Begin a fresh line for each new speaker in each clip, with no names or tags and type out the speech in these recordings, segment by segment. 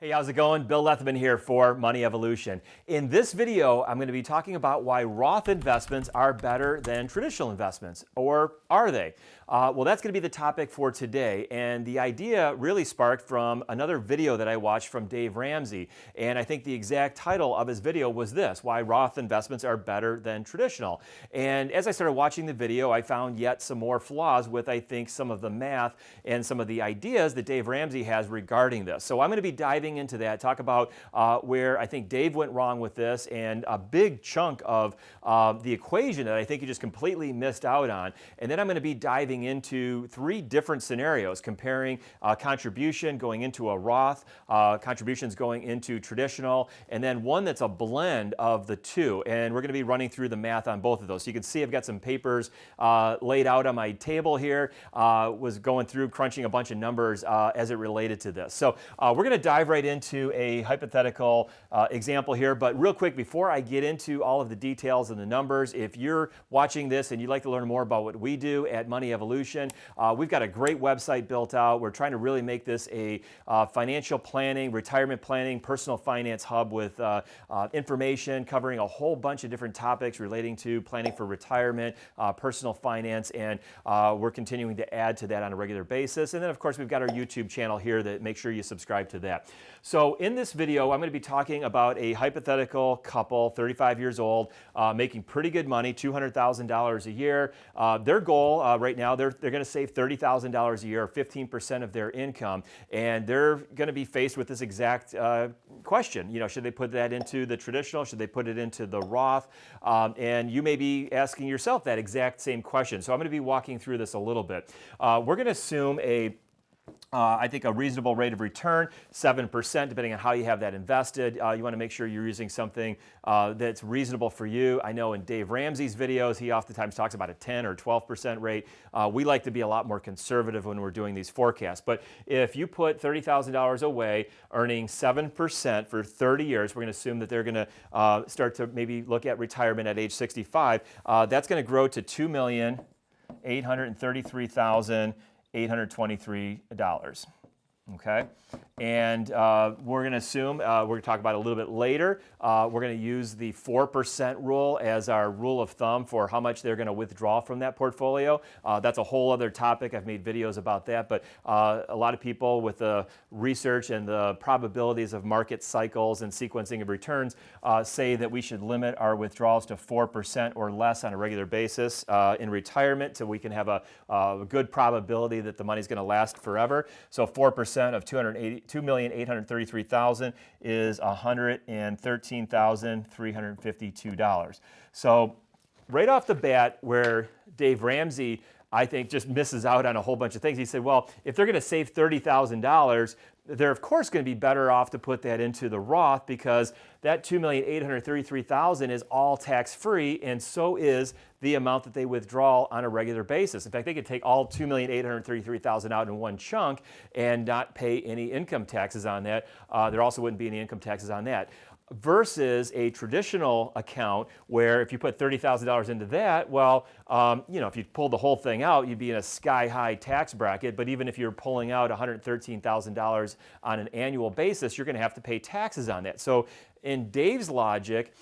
Hey, how's it going? Bill Lethman here for Money Evolution. In this video, I'm going to be talking about why Roth investments are better than traditional investments, or are they? Well, that's going to be the topic for today, and the idea really sparked from another video that I watched from Dave Ramsey, and I think the exact title of his video was this: why Roth investments are better than traditional. And as I started watching the video, I found yet some more flaws with, I think, some of the math and some of the ideas that Dave Ramsey has regarding this. So I'm going to be diving into that, talk about where I think Dave went wrong with this, and a big chunk of the equation that I think he just completely missed out on. And then I'm going to be diving into three different scenarios, comparing contribution going into a Roth, contributions going into traditional, and then one that's a blend of the two. And we're going to be running through the math on both of those. So you can see I've got some papers laid out on my table here, was going through crunching a bunch of numbers as it related to this. So we're going to dive right into a hypothetical example here, but real quick before I get into all of the details and the numbers, if you're watching this and you'd like to learn more about what we do at Money Evolution, we've got a great website built out. We're trying to really make this a financial planning, retirement planning, personal finance hub with information covering a whole bunch of different topics relating to planning for retirement, personal finance, and we're continuing to add to that on a regular basis. And then of course we've got our YouTube channel here that make sure you subscribe to that. So in this video, I'm going to be talking about a hypothetical couple, 35 years old, making pretty good money, $200,000 a year. Their goal right now, they're going to save $30,000 a year, 15% of their income, and they're going to be faced with this exact question. You know, should they put that into the traditional? Should they put it into the Roth? And you may be asking yourself that exact same question. So I'm going to be walking through this a little bit. We're going to assume I think a reasonable rate of return, 7%, depending on how you have that invested. You want to make sure you're using something that's reasonable for you. I know in Dave Ramsey's videos, he oftentimes talks about a 10 or 12% rate. We like to be a lot more conservative when we're doing these forecasts. But if you put $30,000 away, earning 7% for 30 years, we're going to assume that they're going to start to maybe look at retirement at age 65. That's going to grow to $2,833,823. Okay, and we're going to assume, we're going to talk about it a little bit later, we're going to use the 4% rule as our rule of thumb for how much they're going to withdraw from that portfolio. That's a whole other topic. I've made videos about that, but a lot of people with the research and the probabilities of market cycles and sequencing of returns say that we should limit our withdrawals to 4% or less on a regular basis in retirement, so we can have a good probability that the money's going to last forever. So 4% of $2,833,000 is $113,352. So right off the bat, where Dave Ramsey, I think, just misses out on a whole bunch of things. He said, well, if they're going to save $30,000, they're of course going to be better off to put that into the Roth, because that $2,833,000 is all tax-free, and so is the amount that they withdraw on a regular basis. In fact, they could take all $2,833,000 out in one chunk and not pay any income taxes on that. There also wouldn't be any income taxes on that. Versus a traditional account where if you put $30,000 into that, well, you know, if you pulled the whole thing out, you'd be in a sky-high tax bracket. But even if you're pulling out $113,000 on an annual basis, you're going to have to pay taxes on that. So in Dave's logic,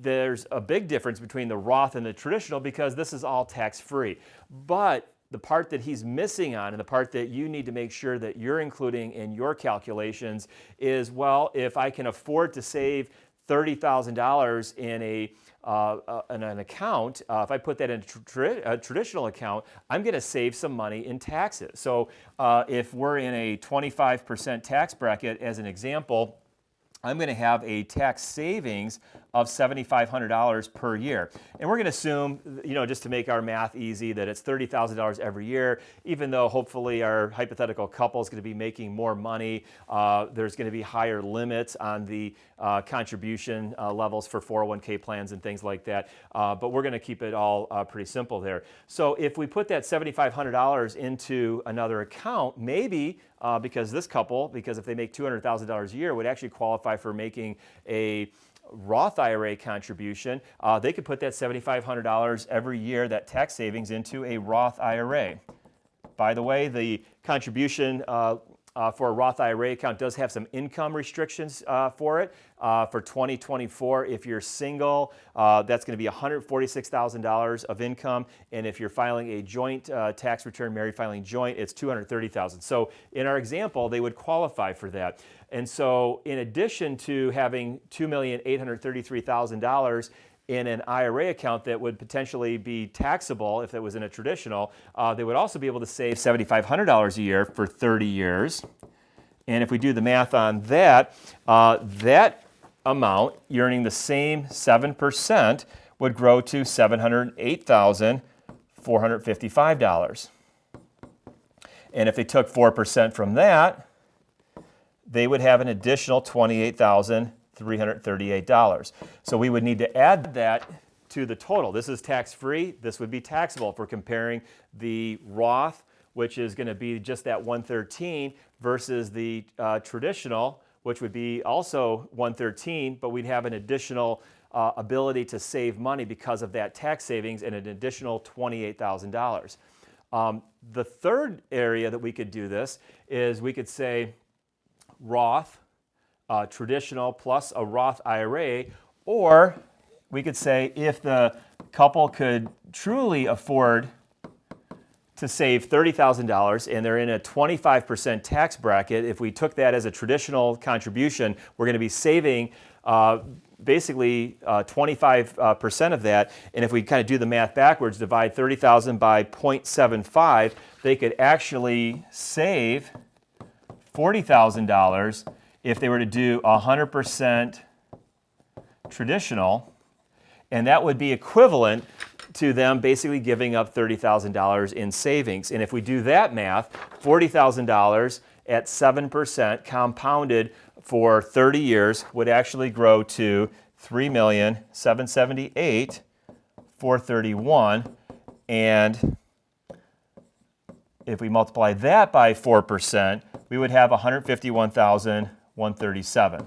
there's a big difference between the Roth and the traditional, because this is all tax-free. But the part that he's missing on, and the part that you need to make sure that you're including in your calculations, is, well, if I can afford to save $30,000 in an account, if I put that in a traditional account, I'm going to save some money in taxes. So if we're in a 25% tax bracket, as an example, I'm going to have a tax savings of $7,500 per year. And we're going to assume, you know, just to make our math easy, that it's $30,000 every year, even though hopefully our hypothetical couple is going to be making more money. There's going to be higher limits on the contribution levels for 401k plans and things like that. But we're going to keep it all pretty simple there. So if we put that $7,500 into another account, maybe because this couple, because if they make $200,000 a year, would actually qualify for making a Roth IRA contribution, they could put that $7,500 every year, that tax savings, into a Roth IRA. By the way, the contribution for a Roth IRA account does have some income restrictions for it. For 2024, if you're single, that's going to be $146,000 of income, and if you're filing a joint tax return, married filing joint, it's $230,000. So in our example, they would qualify for that. And so in addition to having $2,833,000 in an IRA account that would potentially be taxable if it was in a traditional, they would also be able to save $7,500 a year for 30 years. And if we do the math on that, that amount, you're earning the same 7%, would grow to $708,455. And if they took 4% from that, they would have an additional $28,338. So we would need to add that to the total. This is tax-free. This would be taxable if we're comparing the Roth, which is going to be just that 113, versus the traditional, which would be also 113, but we'd have an additional ability to save money because of that tax savings and an additional $28,000. The third area that we could do this is we could say Roth, traditional plus a Roth IRA, or we could say if the couple could truly afford to save $30,000 and they're in a 25% tax bracket, if we took that as a traditional contribution, we're going to be saving basically 25% of that. And if we kind of do the math backwards, divide 30,000 by 0.75, they could actually save $40,000 if they were to do 100% traditional, and that would be equivalent to them basically giving up $30,000 in savings. And if we do that math, $40,000 at 7% compounded for 30 years would actually grow to $3,778,431. And if we multiply that by 4%, we would have $151,137.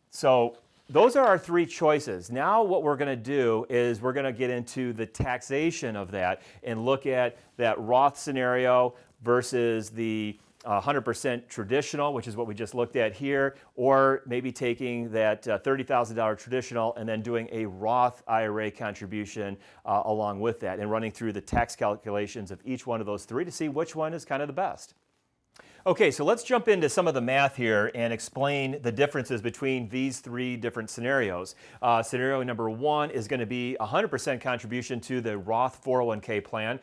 So those are our three choices. Now what we're going to do is we're going to get into the taxation of that and look at that Roth scenario versus the 100% traditional, which is what we just looked at here, or maybe taking that $30,000 traditional and then doing a Roth IRA contribution along with that and running through the tax calculations of each one of those three to see which one is kind of the best. Okay, so let's jump into some of the math here and explain the differences between these three different scenarios. Scenario number one is going to be 100% contribution to the Roth 401k plan.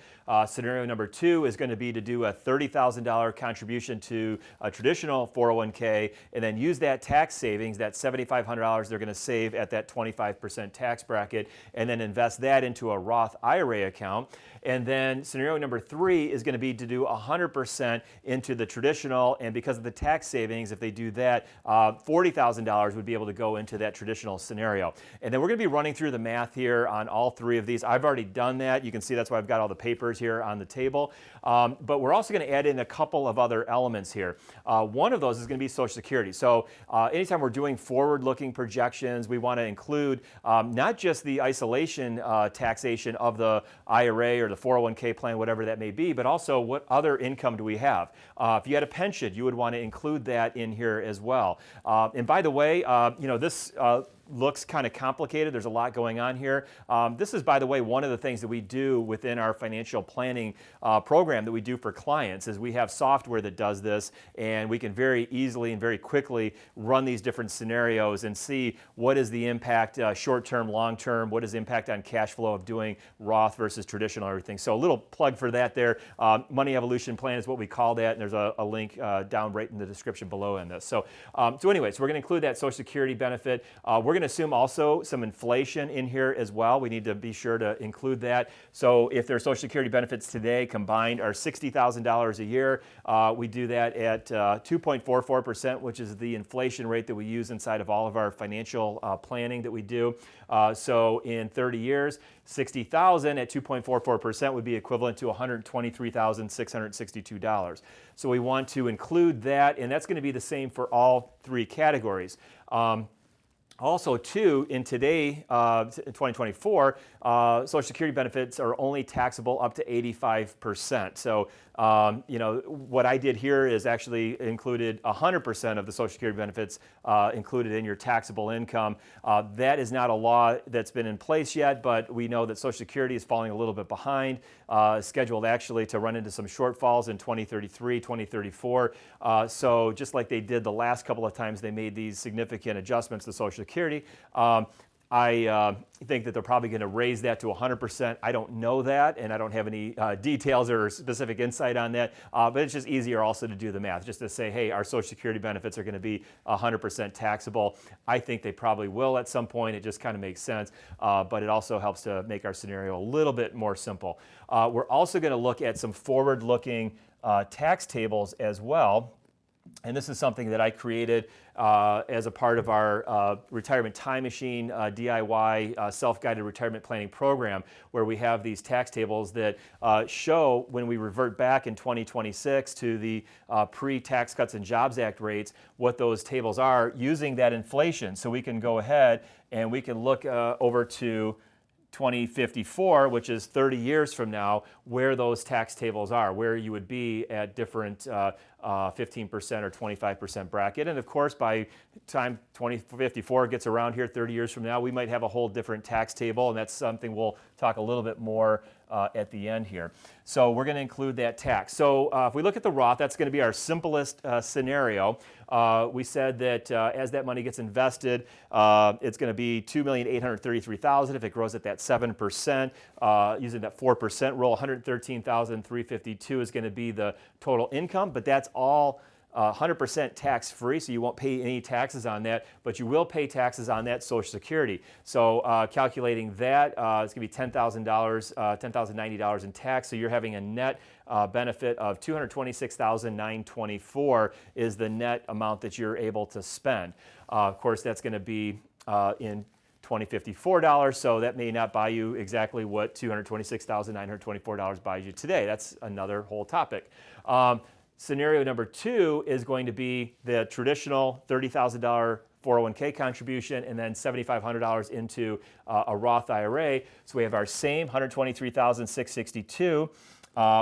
Scenario number two is going to be to do a $30,000 contribution to a traditional 401k and then use that tax savings, that $7,500 they're going to save at that 25% tax bracket, and then invest that into a Roth IRA account. And then scenario number three is going to be to do 100% into the traditional, and because of the tax savings, if they do that, $40,000 would be able to go into that traditional scenario. And then we're going to be running through the math here on all three of these. I've already done that. You can see that's why I've got all the papers here on the table. But we're also going to add in a couple of other elements here. One of those is going to be Social Security. So anytime we're doing forward-looking projections, we want to include not just the isolation taxation of the IRA or the 401k plan, whatever that may be, but also what other income do we have. If you had a pension, you would want to include that in here as well. And by the way, this looks kind of complicated. There's a lot going on here. This is, by the way, one of the things that we do within our financial planning program that we do for clients is we have software that does this, and we can very easily and very quickly run these different scenarios and see what is the impact short-term, long-term, what is the impact on cash flow of doing Roth versus traditional and everything. So a little plug for that there. Money Evolution Plan is what we call that, and there's a link down right in the description below in this. So anyway, so we're going to include that Social Security benefit. We're going to assume also some inflation in here as well. We need to be sure to include that. So if their Social Security benefits today combined are $60,000 a year, we do that at 2.44%, which is the inflation rate that we use inside of all of our financial planning that we do. So in 30 years, $60,000 at 2.44% would be equivalent to $123,662. So we want to include that, and that's going to be the same for all three categories. Also, too, in today, 2024, Social Security benefits are only taxable up to 85%. So What I did here is actually included 100% of the Social Security benefits included in your taxable income. That is not a law that's been in place yet, but we know that Social Security is falling a little bit behind, scheduled actually to run into some shortfalls in 2033, 2034. So just like they did the last couple of times they made these significant adjustments to Social Security, I think that they're probably going to raise that to 100%. I don't know that, and I don't have any details or specific insight on that, but it's just easier also to do the math, just to say, hey, our Social Security benefits are going to be 100% taxable. I think they probably will at some point. It just kind of makes sense, but it also helps to make our scenario a little bit more simple. We're also going to look at some forward-looking tax tables as well. And this is something that I created as a part of our Retirement Time Machine DIY self-guided retirement planning program, where we have these tax tables that show when we revert back in 2026 to the pre-Tax Cuts and Jobs Act rates, what those tables are using that inflation. So we can go ahead and we can look over to 2054, which is 30 years from now, where those tax tables are, where you would be at different 15% or 25% bracket. And of course, by time 2054 gets around here, 30 years from now, we might have a whole different tax table, and that's something we'll talk a little bit more at the end here. So we're going to include that tax. So if we look at the Roth, that's going to be our simplest scenario. We said that as that money gets invested, it's going to be $2,833,000 if it grows at that 7%. Using that 4% rule, $113,352 is going to be the total income, but that's all 100% tax-free, so you won't pay any taxes on that, but you will pay taxes on that Social Security. So calculating that, it's going to be $10,090 in tax, so you're having a net benefit of $226,924 is the net amount that you're able to spend. Of course, that's going to be in $2054, so that may not buy you exactly what $226,924 buys you today. That's another whole topic. Scenario number 2 is going to be the traditional $30,000 401k contribution and then $7,500 into a Roth IRA. So we have our same $123,662.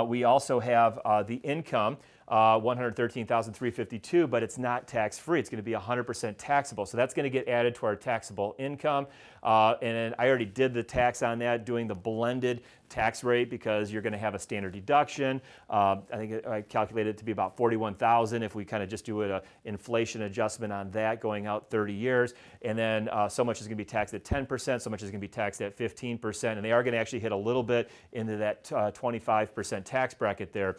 We also have the income, $113,352, but it's not tax-free. It's going to be 100% taxable. So that's going to get added to our taxable income. And I already did the tax on that, doing the blended tax rate, because you're going to have a standard deduction. I think I calculated it to be about $41,000 if we kind of just do an inflation adjustment on that going out 30 years. And then so much is going to be taxed at 10%, so much is going to be taxed at 15%, and they are going to actually hit a little bit into that 25% tax bracket there.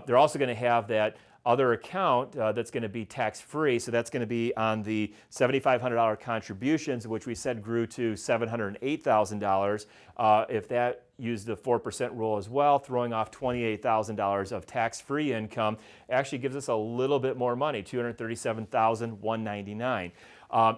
They're also going to have that other account that's going to be tax-free, so that's going to be on the $7,500 contributions, which we said grew to $708,000. If that used the 4% rule as well, throwing off $28,000 of tax-free income, actually gives us a little bit more money, $237,199.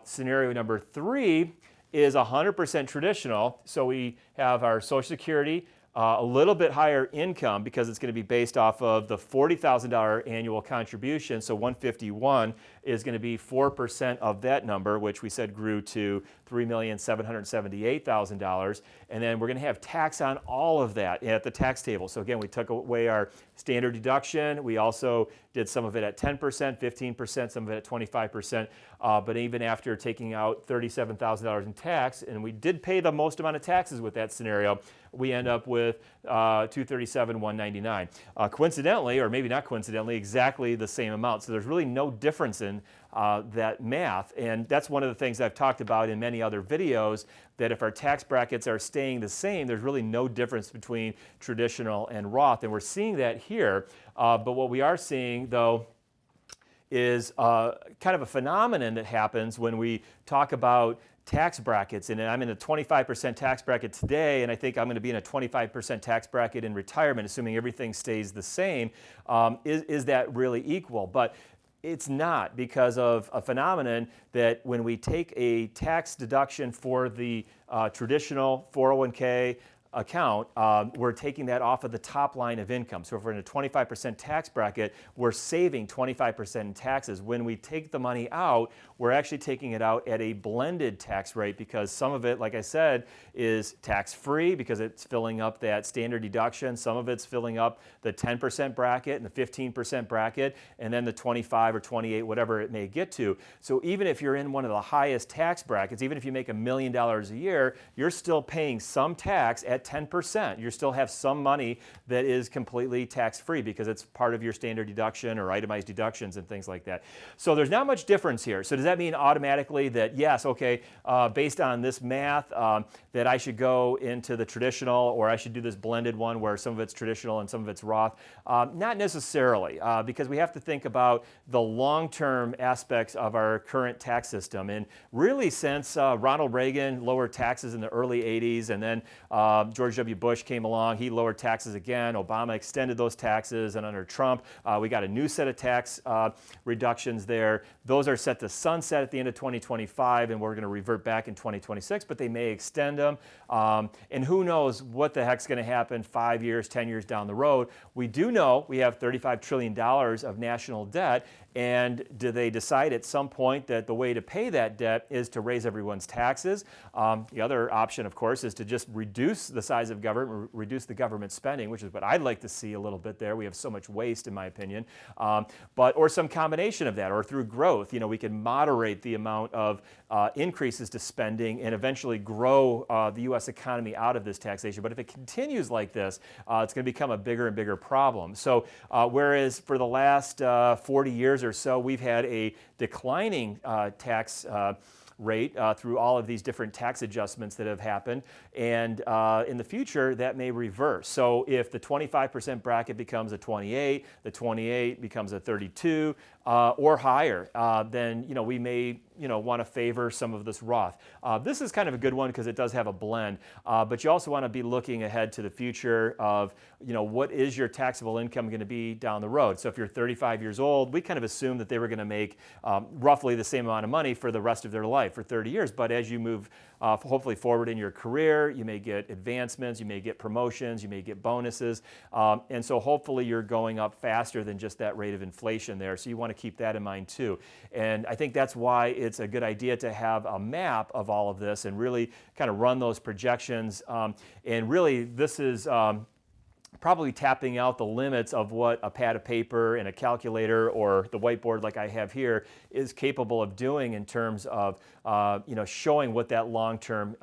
Scenario number 3 is 100% traditional, so we have our Social Security, a little bit higher income because it's going to be based off of the $40,000 annual contribution. So 151 is going to be 4% of that number, which we said grew to $3,778,000. And then we're going to have tax on all of that at the tax table. So again, we took away our standard deduction. We also did some of it at 10%, 15%, some of it at 25%. But even after taking out $37,000 in tax, and we did pay the most amount of taxes with that scenario, we end up with $237,199. Coincidentally, or maybe not coincidentally, exactly the same amount. So there's really no difference in that math. And that's one of the things I've talked about in many other videos, that if our tax brackets are staying the same, there's really no difference between traditional and Roth. And we're seeing that here. But what we are seeing, though, is kind of a phenomenon that happens when we talk about tax brackets. And I'm in a 25% tax bracket today, and I think I'm going to be in a 25% tax bracket in retirement, assuming everything stays the same. Is that really equal? But it's not, because of a phenomenon that when we take a tax deduction for the traditional 401k, account, we're taking that off of the top line of income. So if we're in a 25% tax bracket, we're saving 25% in taxes. When we take the money out, we're actually taking it out at a blended tax rate because some of it, like I said, is tax-free because it's filling up that standard deduction. Some of it's filling up the 10% bracket and the 15% bracket, and then the 25 or 28, whatever it may get to. So even if you're in one of the highest tax brackets, even if you make $1 million a year, you're still paying some tax at 10%. You still have some money that is completely tax-free because it's part of your standard deduction or itemized deductions and things like that. So there's not much difference here. So does that mean automatically that, yes, okay, based on this math, that I should go into the traditional, or I should do this blended one where some of it's traditional and some of it's Roth? Not necessarily, because we have to think about the long-term aspects of our current tax system. And really since Ronald Reagan lowered taxes in the early 80s, and then George W. Bush came along, he lowered taxes again, Obama extended those taxes, and under Trump, we got a new set of tax reductions there. Those are set to sunset at the end of 2025, and we're going to revert back in 2026, but they may extend them. And who knows what the heck's going to happen 5 years, 10 years down the road. We do know we have $35 trillion of national debt, and do they decide at some point that the way to pay that debt is to raise everyone's taxes? The other option, of course, is to just reduce the size of government, reduce the government spending, which is what I'd like to see a little bit there. We have so much waste, in my opinion. Or some combination of that, or through growth. You know, we can moderate the amount of increases to spending and eventually grow the U.S. economy out of this taxation. But if it continues like this, it's going to become a bigger and bigger problem. So whereas for the last 40 years or so, we've had a declining tax rate through all of these different tax adjustments that have happened, and in the future that may reverse. So if the 25% bracket becomes a 28, the 28 becomes a 32 or higher, then we may want to favor some of this Roth. This is kind of a good one because it does have a blend, but you also want to be looking ahead to the future of what is your taxable income going to be down the road. So if you're 35 years old, we kind of assume that they were going to make roughly the same amount of money for the rest of their life, for 30 years. But as you move hopefully forward in your career, you may get advancements, you may get promotions, you may get bonuses, and so hopefully you're going up faster than just that rate of inflation there. So you want to keep that in mind too. And I think that's why it's a good idea to have a map of all of this and really kind of run those projections. And really this is probably tapping out the limits of what a pad of paper and a calculator or the whiteboard like I have here is capable of doing in terms of showing what that long-term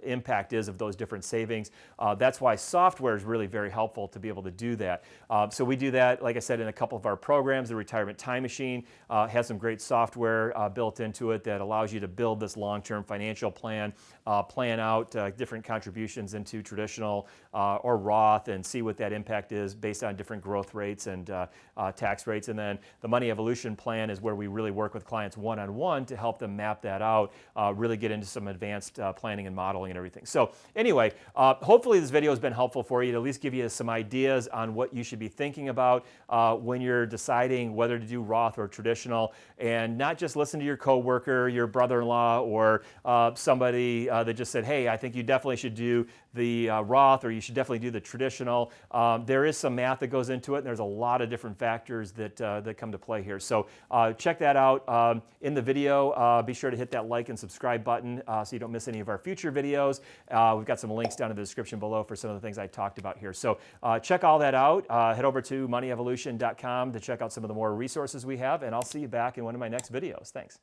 impact is of those different savings. That's why software is really very helpful to be able to do that. So we do that, like I said, in a couple of our programs. The Retirement Time Machine has some great software built into it that allows you to build this long-term financial plan, plan out different contributions into traditional or Roth, and see what that impact is based on different growth rates and tax rates. And then the Money Evolution Plan is where we really work with clients one-on-one to help them map that out, really get into some advanced planning and modeling and everything. So anyway, hopefully this video has been helpful for you to at least give you some ideas on what you should be thinking about when you're deciding whether to do Roth or traditional, and not just listen to your coworker, your brother-in-law, or somebody that just said, hey, I think you definitely should do the Roth, or you should definitely do the traditional. There is some math that goes into it, and there's a lot of different factors that come to play here. So check that out in the video. Be sure to hit that like and subscribe button so you don't miss any of our future videos. We've got some links down in the description below for some of the things I talked about here. So check all that out. Head over to moneyevolution.com to check out some of the more resources we have, and I'll see you back in one of my next videos. Thanks.